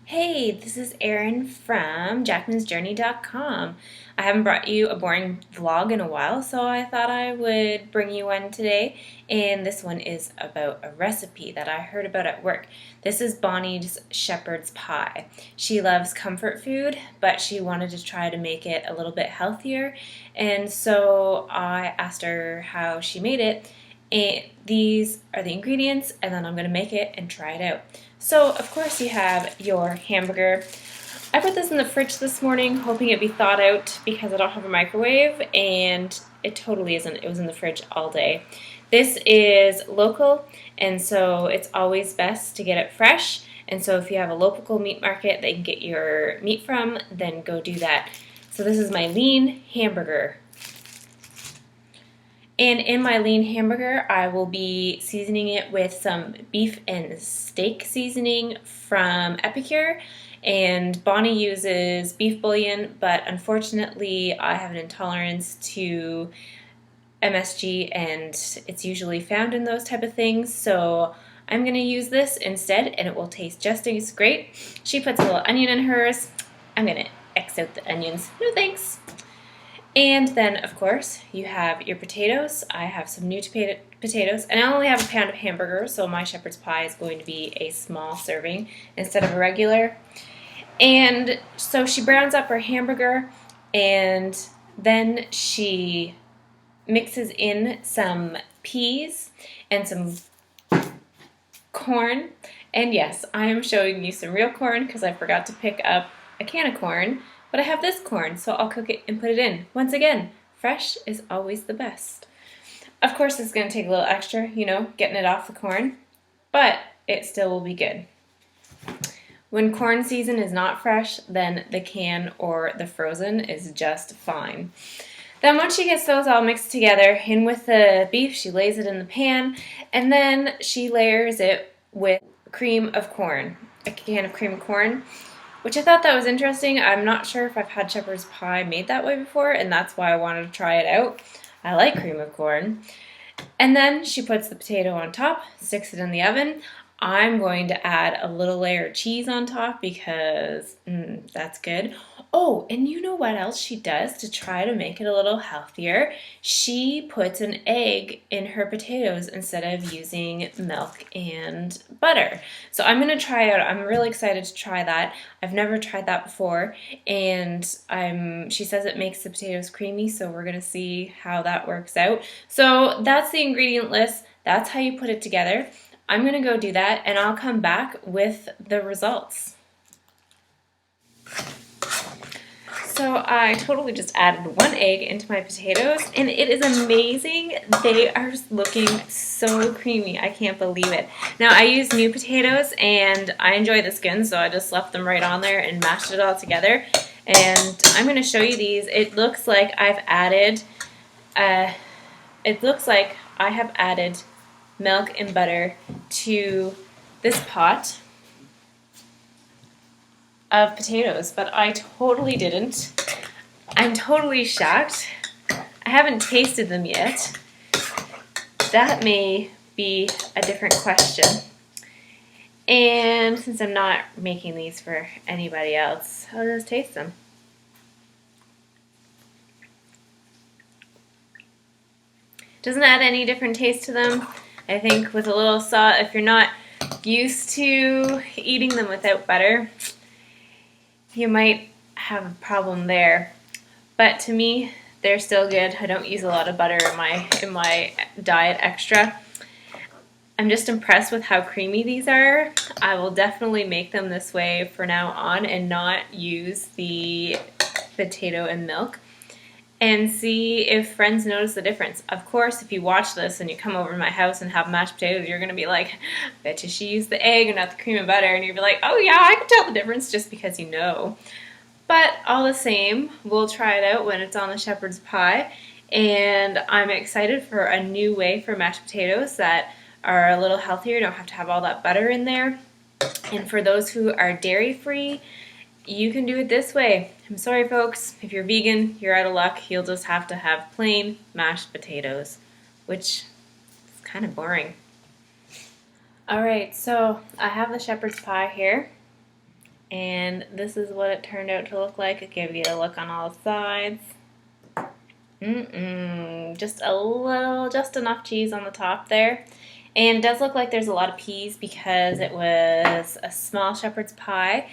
Hey, this is Erin from jackmansjourney.com. I haven't brought you a boring vlog in a while, so I thought I would bring you one today. And this one is about a recipe that I heard about at work. This is Bonnie's shepherd's pie. She loves comfort food, but she wanted to try to make it a little bit healthier. And so I asked her how she made it. And these are the ingredients, and then I'm going to make it and try it out. So, of course, you have your hamburger. I put this in the fridge this morning, hoping it'd be thawed out because I don't have a microwave, and it totally isn't. It was in the fridge all day. This is local, and so it's always best to get it fresh. And so if you have a local meat market that you can get your meat from, then go do that. So this is my lean hamburger. And in my lean hamburger, I will be seasoning it with some beef and steak seasoning from Epicure. And Bonnie uses beef bouillon, but unfortunately I have an intolerance to MSG and it's usually found in those type of things. So I'm going to use this instead and it will taste just as great. She puts a little onion in hers. I'm going to X out the onions. No thanks. And then, of course, you have your potatoes. I have some new potatoes, and I only have a pound of hamburger, so my shepherd's pie is going to be a small serving instead of a regular. And so she browns up her hamburger, and then she mixes in some peas and some corn. And yes, I am showing you some real corn because I forgot to pick up a can of corn. But I have this corn, so I'll cook it and put it in. Once again, fresh is always the best. Of course, it's going to take a little extra, getting it off the corn, but it still will be good. When corn season is not fresh, then the can or the frozen is just fine. Then once she gets those all mixed together, in with the beef, she lays it in the pan, and then she layers it with cream of corn, a can of cream of corn. Which I thought that was interesting. I'm not sure if I've had shepherd's pie made that way before, and that's why I wanted to try it out. I like cream of corn. And then she puts the potato on top, sticks it in the oven. I'm going to add a little layer of cheese on top because that's good. Oh, and you know what else she does to try to make it a little healthier? She puts an egg in her potatoes instead of using milk and butter. So I'm going to try it out. I'm really excited to try that. I've never tried that before, and she says it makes the potatoes creamy, so we're going to see how that works out. So that's the ingredient list. That's how you put it together. I'm going to go do that, and I'll come back with the results. So I totally just added one egg into my potatoes, and it is amazing. They are looking so creamy. I can't believe it. Now, I used new potatoes, and I enjoy the skin, so I just left them right on there and mashed it all together. And I'm going to show you these. It looks like I have added milk and butter to this pot of potatoes, but I totally didn't. I'm totally shocked. I haven't tasted them yet. That may be a different question. And since I'm not making these for anybody else, I'll just taste them. Doesn't add any different taste to them. I think with a little salt, if you're not used to eating them without butter, you might have a problem there. But to me, they're still good. I don't use a lot of butter in my diet extra. I'm just impressed with how creamy these are. I will definitely make them this way from now on and not use the potato and milk, and see if friends notice the difference. Of course, if you watch this and you come over to my house and have mashed potatoes, you're going to be like, betcha she used the egg and not the cream and butter, and you'll be like, oh yeah, I can tell the difference just because you know. But all the same, we'll try it out when it's on the shepherd's pie, and I'm excited for a new way for mashed potatoes that are a little healthier, don't have to have all that butter in there. And for those who are dairy-free, you can do it this way. I'm sorry, folks. If you're vegan, you're out of luck. You'll just have to have plain mashed potatoes, which is kind of boring. All right, so I have the shepherd's pie here, And this is what it turned out to look like. It gave you a look on all sides. Just enough cheese on the top there. And it does look like there's a lot of peas because it was a small shepherd's pie.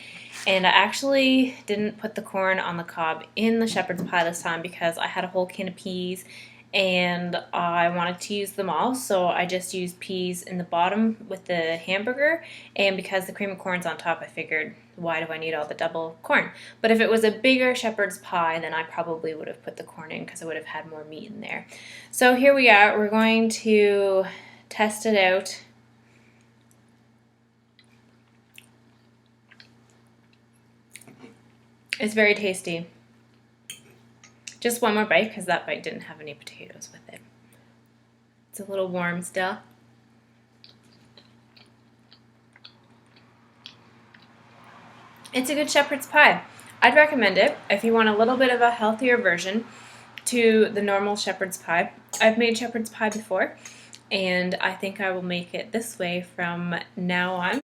And I actually didn't put the corn on the cob in the shepherd's pie this time because I had a whole can of peas and I wanted to use them all, so I just used peas in the bottom with the hamburger, and because the cream of corn's on top, I figured, why do I need all the double corn? But if it was a bigger shepherd's pie, then I probably would have put the corn in because I would have had more meat in there. So here we are. We're going to test it out. It's very tasty. Just one more bite because that bite didn't have any potatoes with it. It's a little warm still. It's a good shepherd's pie. I'd recommend it if you want a little bit of a healthier version to the normal shepherd's pie. I've made shepherd's pie before, and I think I will make it this way from now on.